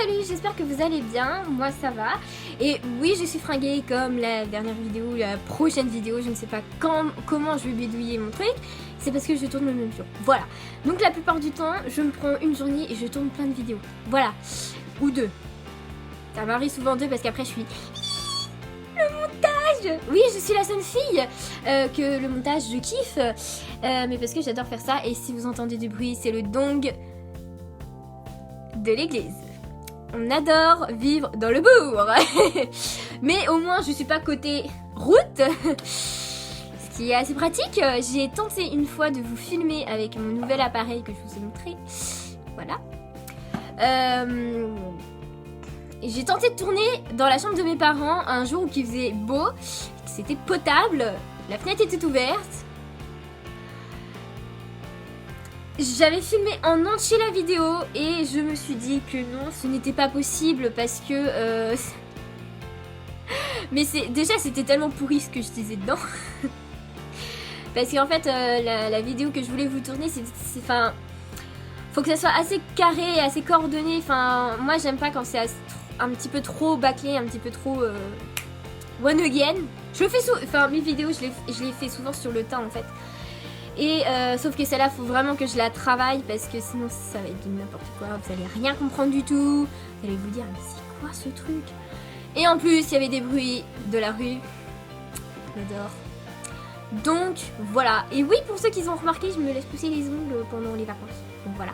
salut, j'espère que vous allez bien, moi ça va. Et oui, je suis fringuée comme la dernière vidéo, la prochaine vidéo, je ne sais pas comment je vais bidouiller mon truc. C'est parce que je tourne le même jour, voilà. Donc la plupart du temps, je me prends une journée et je tourne plein de vidéos, voilà. Ou deux. Ça m'arrive souvent deux parce qu'après je suis... Le montage. Oui, je suis la seule fille que le montage je kiffe. Mais parce que j'adore faire ça. Et si vous entendez du bruit, c'est le dong de l'église. On adore vivre dans le bourg. Mais au moins je suis pas côté route. Ce qui est assez pratique. J'ai tenté une fois de vous filmer avec mon nouvel appareil que je vous ai montré. Voilà. J'ai tenté de tourner dans la chambre de mes parents un jour où il faisait beau. C'était potable. La fenêtre était ouverte. J'avais filmé en entier la vidéo et je me suis dit que non, ce n'était pas possible parce que... Mais déjà c'était tellement pourri ce que je disais dedans. Parce qu'en fait la vidéo que je voulais vous tourner, c'est... Enfin... Faut que ça soit assez carré, assez coordonné. Enfin, moi j'aime pas quand c'est un petit peu trop bâclé, un petit peu trop... one again. Je le fais souvent... Enfin, mes vidéos, je les fais souvent sur le tas en fait. Et sauf que celle-là, faut vraiment que je la travaille parce que sinon ça va être du n'importe quoi. Vous allez rien comprendre du tout. Vous allez vous dire, mais c'est quoi ce truc? Et en plus, il y avait des bruits de la rue. J'adore. Donc voilà. Et oui, pour ceux qui ont remarqué, je me laisse pousser les ongles pendant les vacances. Donc voilà.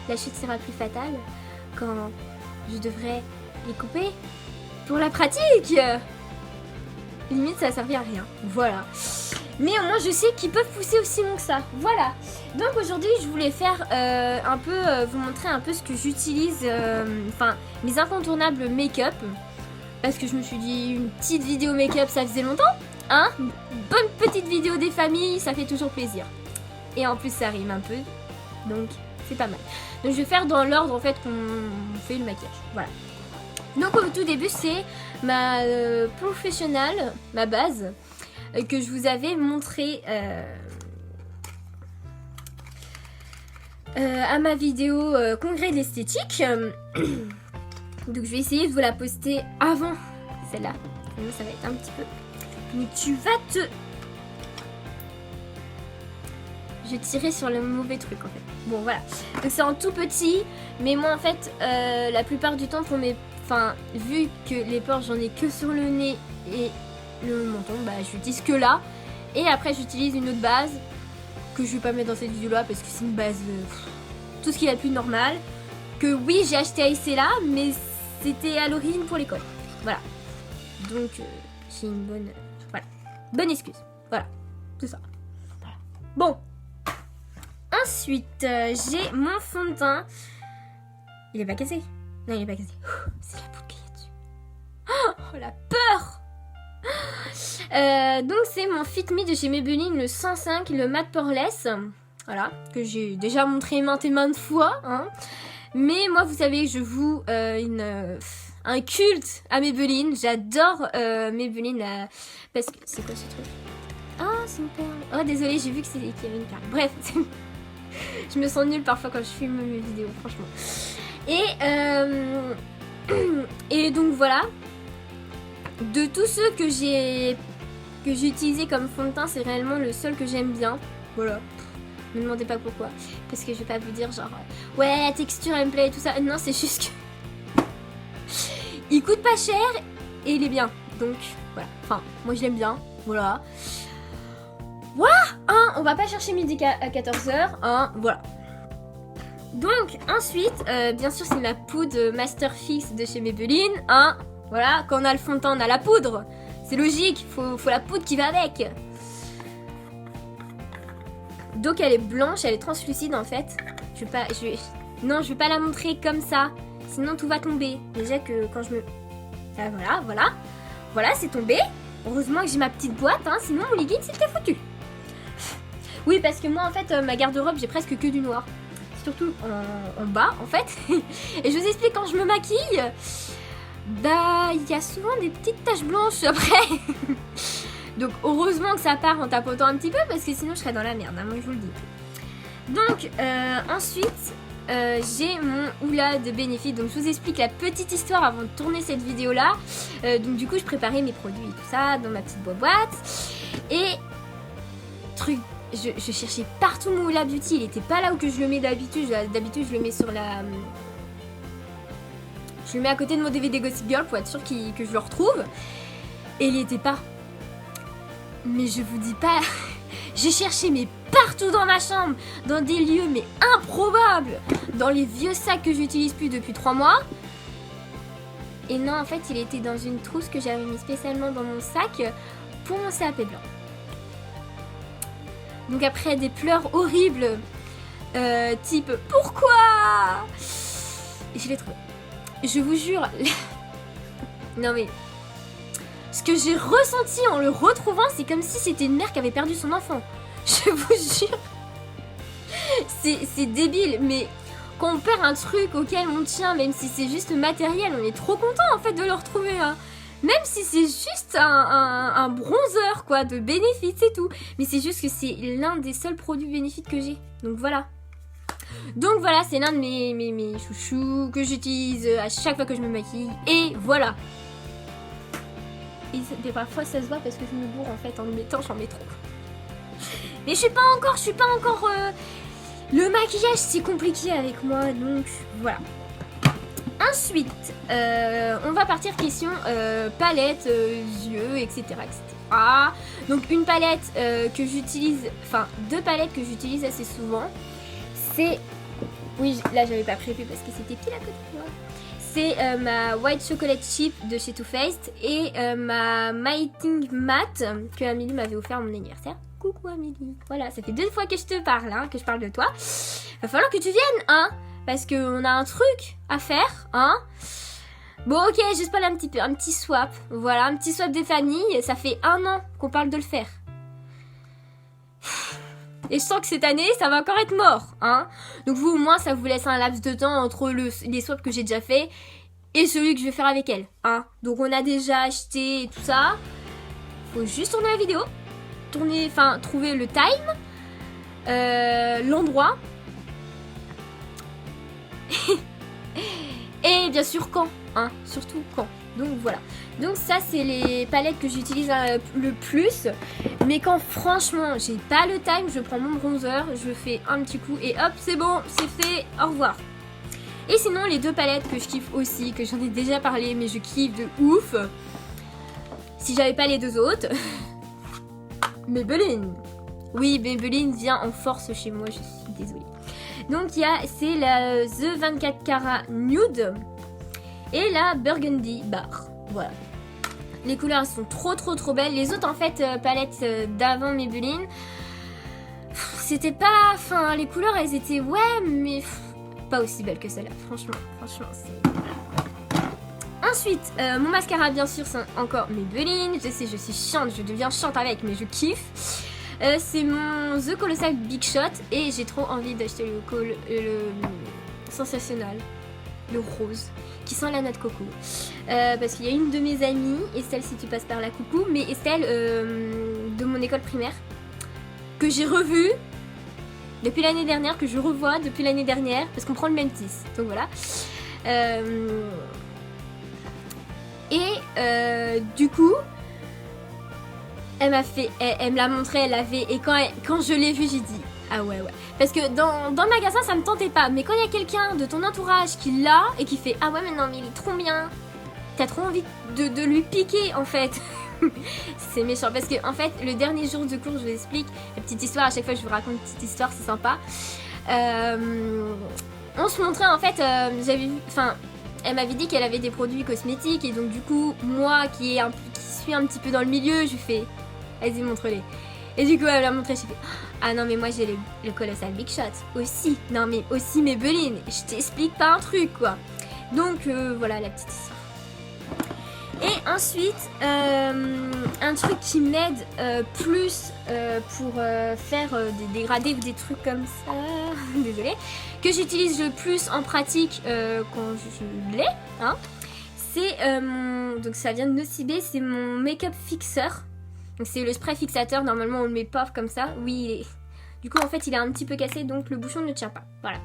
La chute sera plus fatale quand je devrais les couper pour la pratique. Limite, ça a servi à rien. Voilà. Mais au moins, je sais qu'ils peuvent pousser aussi long que ça. Voilà. Donc aujourd'hui, je voulais faire un peu, vous montrer un peu ce que j'utilise, enfin, mes incontournables make-up. Parce que je me suis dit, une petite vidéo make-up, ça faisait longtemps. Hein? Une bonne petite vidéo des familles, ça fait toujours plaisir. Et en plus, ça rime un peu. Donc, c'est pas mal. Donc, je vais faire dans l'ordre, en fait, qu'on fait le maquillage. Voilà. Donc, au tout début, c'est ma professionnelle, ma base, que je vous avais montré à ma vidéo Congrès de l'esthétique. Donc, je vais essayer de vous la poster avant celle-là. Sinon, ça va être un petit peu... Mais tu vas te... Je tirais sur le mauvais truc en fait. Bon voilà. Donc c'est en tout petit. Mais moi en fait la plupart du temps pour mes... Enfin vu que les pores j'en ai que sur le nez et le menton, bah j'utilise que là. Et après j'utilise une autre base que je vais pas mettre dans cette vidéo là parce que c'est une base tout ce qui est le plus normal. Que oui j'ai acheté à Issela mais c'était à l'origine pour l'école. Voilà. Donc j'ai une bonne... Voilà. Bonne excuse. Voilà. C'est ça. Voilà. Bon. Ensuite, j'ai mon fond de teint. Il est pas cassé? Non, il est pas cassé. C'est la poudre qu'il y a dessus. Oh, la peur! Donc, c'est mon Fit Me de chez Maybelline, le 105, le Matte Poreless. Voilà, que j'ai déjà montré maintes et maintes fois. Hein. Mais moi, vous savez, je voue un culte à Maybelline. J'adore Maybelline. Parce que... C'est quoi ce truc? Ah, c'est une perle. Oh, désolé, j'ai vu qu'il y avait une perle. Bref, je me sens nulle parfois quand je filme mes vidéos, franchement. Et donc voilà. De tous ceux que j'ai utilisé comme fond de teint, c'est réellement le seul que j'aime bien. Voilà. Me demandez pas pourquoi. Parce que je vais pas vous dire genre ouais, la texture elle me plaît et tout ça. Non, c'est juste que il coûte pas cher et il est bien. Donc voilà. Enfin, moi je l'aime bien. Voilà. Voilà, hein, on va pas chercher midi à 14h, hein, voilà. Donc, ensuite, bien sûr, c'est ma poudre Masterfix de chez Maybelline, hein, voilà, quand on a le fond de teint, on a la poudre, c'est logique, faut la poudre qui va avec. Donc, elle est blanche, elle est translucide, en fait. Non, je vais pas la montrer comme ça, sinon tout va tomber. Déjà que quand je me... Ah, voilà, c'est tombé. Heureusement que j'ai ma petite boîte, hein, sinon mon legging, c'était foutu. Oui, parce que moi, en fait, ma garde-robe, j'ai presque que du noir. Surtout en bas, en fait. Et je vous explique, quand je me maquille, bah, il y a souvent des petites taches blanches après. Donc, heureusement que ça part en tapotant un petit peu, parce que sinon, je serais dans la merde, hein, moi, je vous le dis. Donc, ensuite, j'ai mon Hoola de Benefit. Donc je vous explique la petite histoire avant de tourner cette vidéo là. Donc du coup je préparais mes produits et tout ça dans ma petite boîte. Et truc, je cherchais partout mon Hoola Beauty. Il était pas là où que je le mets d'habitude. D'habitude je le mets sur la... Je le mets à côté de mon DVD Gossip Girl pour être sûr que je le retrouve. Et il y était pas. Mais je vous dis pas... J'ai cherché mais partout dans ma chambre, dans des lieux mais improbables, dans les vieux sacs que j'utilise plus depuis 3 mois. Et non, en fait, il était dans une trousse que j'avais mis spécialement dans mon sac pour mon CAP blanc. Donc après des pleurs horribles, type pourquoi, je l'ai trouvé. Je vous jure, non mais... Ce que j'ai ressenti en le retrouvant, c'est comme si c'était une mère qui avait perdu son enfant. Je vous jure. C'est débile, mais quand on perd un truc auquel on tient, même si c'est juste matériel, on est trop content en fait de le retrouver. Hein. Même si c'est juste un bronzer quoi, de Benefit, c'est tout. Mais c'est juste que c'est l'un des seuls produits Benefit que j'ai. Donc voilà. Donc voilà, c'est l'un de mes chouchous que j'utilise à chaque fois que je me maquille. Et voilà. Et parfois ça se voit parce que je me bourre en fait en le mettant, j'en mets trop. Mais je suis pas encore le maquillage c'est compliqué avec moi, donc voilà. Ensuite, on va partir question palette, yeux, etc., etc. Donc une palette que j'utilise, enfin 2 palettes que j'utilise assez souvent. C'est... Oui, là j'avais pas prévu parce que c'était pile à côté de moi. C'est ma White Chocolate Chip de chez Too Faced et ma Mighting Matte que Amélie m'avait offert à mon anniversaire. Coucou Amélie. Voilà, ça fait 2 fois que je te parle, hein, que je parle de toi. Va falloir que tu viennes, hein, parce qu'on a un truc à faire, hein. Bon, ok, je spoil un petit swap. Voilà, un petit swap des familles. Ça fait 1 an qu'on parle de le faire. Et je sens que cette année, ça va encore être mort, hein. Donc vous, au moins, ça vous laisse un laps de temps entre les swaps que j'ai déjà fait et celui que je vais faire avec elle, hein. Donc on a déjà acheté et tout ça. Faut juste tourner la vidéo, trouver le time, l'endroit. Et bien sûr quand, hein, surtout quand. Donc voilà. Donc ça c'est les palettes que j'utilise le plus. Mais quand franchement j'ai pas le time, je prends mon bronzer, je fais un petit coup et hop c'est bon, c'est fait, au revoir. Et sinon les 2 palettes que je kiffe aussi, que j'en ai déjà parlé mais je kiffe de ouf. Si j'avais pas les 2 autres. Maybelline. Oui, Maybelline vient en force chez moi, je suis désolée. Donc c'est la The 24 Karat Nude et la Burgundy Bar. Voilà. Les couleurs sont trop belles. Les autres en fait palettes d'avant Maybelline, c'était pas... Enfin les couleurs elles étaient ouais mais pas aussi belles que celle-là. Franchement c'est... Ensuite mon mascara bien sûr c'est encore Maybelline. Je sais je suis chiante, je deviens chiante avec mais je kiffe. C'est mon The Colossal Big Shot et j'ai trop envie d'acheter le Sensationnel, le rose, qui sent la noix de coco. Parce qu'il y a une de mes amies, Estelle si tu passes par là, coucou, mais Estelle de mon école primaire, que j'ai revue depuis l'année dernière, que je revois depuis l'année dernière, parce qu'on prend le même tis, donc voilà. Du coup... Elle me l'a montré, elle l'avait, et quand je l'ai vue, j'ai dit ah ouais. Parce que dans le magasin, ça me tentait pas, mais quand il y a quelqu'un de ton entourage qui l'a et qui fait ah ouais mais non mais il est trop bien, t'as trop envie de lui piquer en fait. C'est méchant parce que en fait le dernier jour de cours, je vous explique la petite histoire, à chaque fois je vous raconte une petite histoire, c'est sympa. On se montrait en fait, elle m'avait dit qu'elle avait des produits cosmétiques et donc du coup moi qui suis un petit peu dans le milieu, je lui fais vas-y montre-les. Et du coup elle m'a montré, j'ai fait ah non mais moi j'ai le Colossal Big Shot aussi, non mais aussi Maybelline, je t'explique pas un truc quoi. Donc voilà la petite histoire. Et ensuite un truc qui m'aide plus pour faire des dégradés ou des trucs comme ça, désolée, que j'utilise le plus en pratique quand je l'ai, hein, c'est donc ça vient de Nocibé, c'est mon make-up fixeur. Donc c'est le spray fixateur, normalement on le met paf comme ça. Oui, du coup en fait il est un petit peu cassé donc le bouchon ne tient pas. Voilà.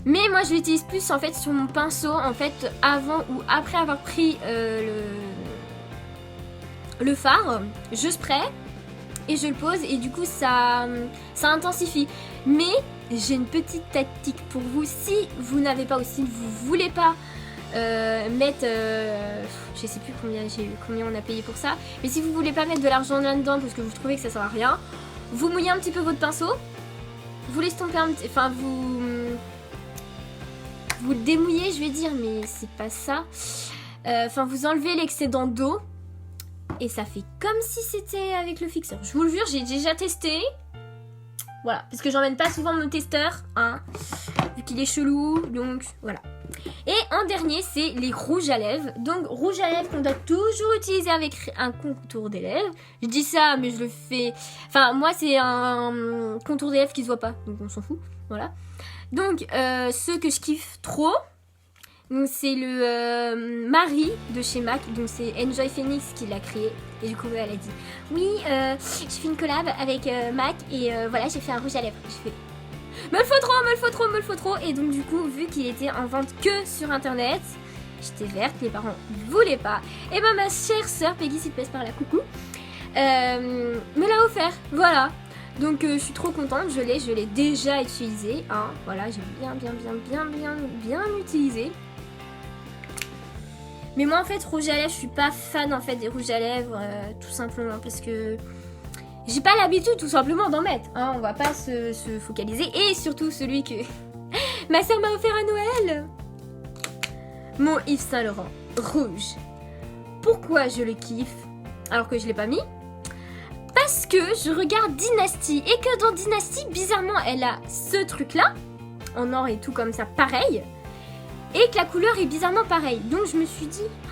Mais moi je l'utilise plus en fait sur mon pinceau en fait avant ou après avoir pris le fard, je spray et je le pose et du coup ça intensifie. Mais j'ai une petite tactique pour vous, si vous n'avez pas aussi, vous voulez pas mettre, je sais plus combien on a payé pour ça, mais si vous voulez pas mettre de l'argent là-dedans parce que vous trouvez que ça sert à rien, vous mouillez un petit peu votre pinceau, vous l'estompez un petit, enfin vous le démouillez, je vais dire, mais c'est pas ça. Enfin, vous enlevez l'excédent d'eau et ça fait comme si c'était avec le fixeur. Je vous le jure, j'ai déjà testé. Voilà, parce que j'emmène pas souvent mon testeur, hein, vu qu'il est chelou, donc voilà. Et en dernier, c'est les rouges à lèvres. Donc, rouge à lèvres qu'on doit toujours utiliser avec un contour des lèvres. Je dis ça, mais je le fais... Enfin, moi, c'est un contour des lèvres qui se voit pas, donc on s'en fout, voilà. Donc, ceux que je kiffe trop, c'est le Marie de chez MAC. Donc, c'est Enjoy Phoenix qui l'a créé. Et du coup, elle a dit, oui, j'ai fait une collab avec MAC et voilà, j'ai fait un rouge à lèvres. Je fais... me le faut trop, me le faut trop, me le faut trop. Et donc du coup, vu qu'il était en vente que sur internet, j'étais verte, les parents ne voulaient pas. Et ben ma chère sœur Peggy, s'il te plaît par la coucou, me l'a offert, voilà. Donc je suis trop contente, je l'ai déjà utilisé, hein. Voilà, j'ai bien utilisé. Mais moi en fait, rouge à lèvres, je suis pas fan en fait des rouges à lèvres, tout simplement parce que j'ai pas l'habitude tout simplement d'en mettre, hein, on va pas se focaliser. Et surtout celui que ma soeur m'a offert à Noël, mon Yves Saint Laurent rouge. Pourquoi je le kiffe alors que je l'ai pas mis? Parce que je regarde Dynasty et que dans Dynasty, bizarrement, elle a ce truc là, en or et tout comme ça, pareil, et que la couleur est bizarrement pareille. Donc je me suis dit, oh,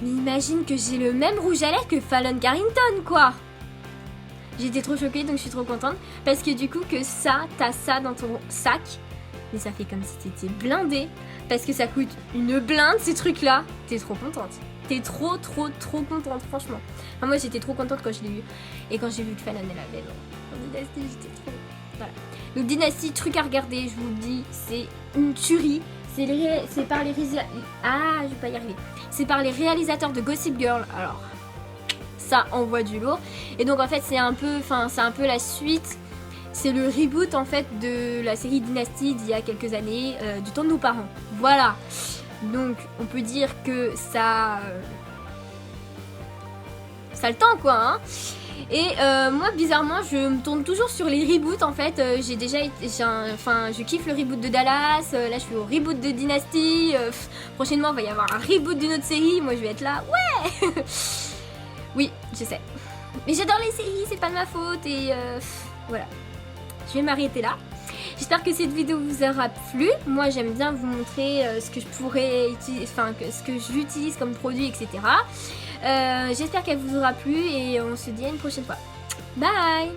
mais imagine que j'ai le même rouge à lèvres que Fallon Carrington, quoi. J'étais trop choquée, donc je suis trop contente. Parce que du coup, que ça, t'as ça dans ton sac. Mais ça fait comme si t'étais blindée. Parce que ça coûte une blinde, ces trucs-là. T'es trop contente. T'es trop contente, franchement. Enfin, moi, j'étais trop contente quand je l'ai eu. Et quand j'ai vu que Fallon, elle avait dans Dynasty, j'étais trop... Voilà. Donc, Dynasty, truc à regarder, je vous le dis, c'est une tuerie. C'est par les Ah, je vais pas y arriver. C'est par les réalisateurs de Gossip Girl. Alors... ça envoie du lourd. Et donc en fait c'est un peu la suite, c'est le reboot en fait de la série Dynasty d'il y a quelques années, du temps de nos parents. Voilà. Donc on peut dire que ça le temps quoi, hein. Et moi bizarrement je me tourne toujours sur les reboots en fait. Je kiffe le reboot de Dallas, là je suis au reboot de Dynasty, prochainement il va y avoir un reboot d'une autre série, moi je vais être là, ouais. Oui, je sais. Mais j'adore les séries, c'est pas de ma faute et voilà. Je vais m'arrêter là. J'espère que cette vidéo vous aura plu. Moi, j'aime bien vous montrer ce que je pourrais utiliser, enfin, ce que j'utilise comme produit, etc. J'espère qu'elle vous aura plu et on se dit à une prochaine fois. Bye!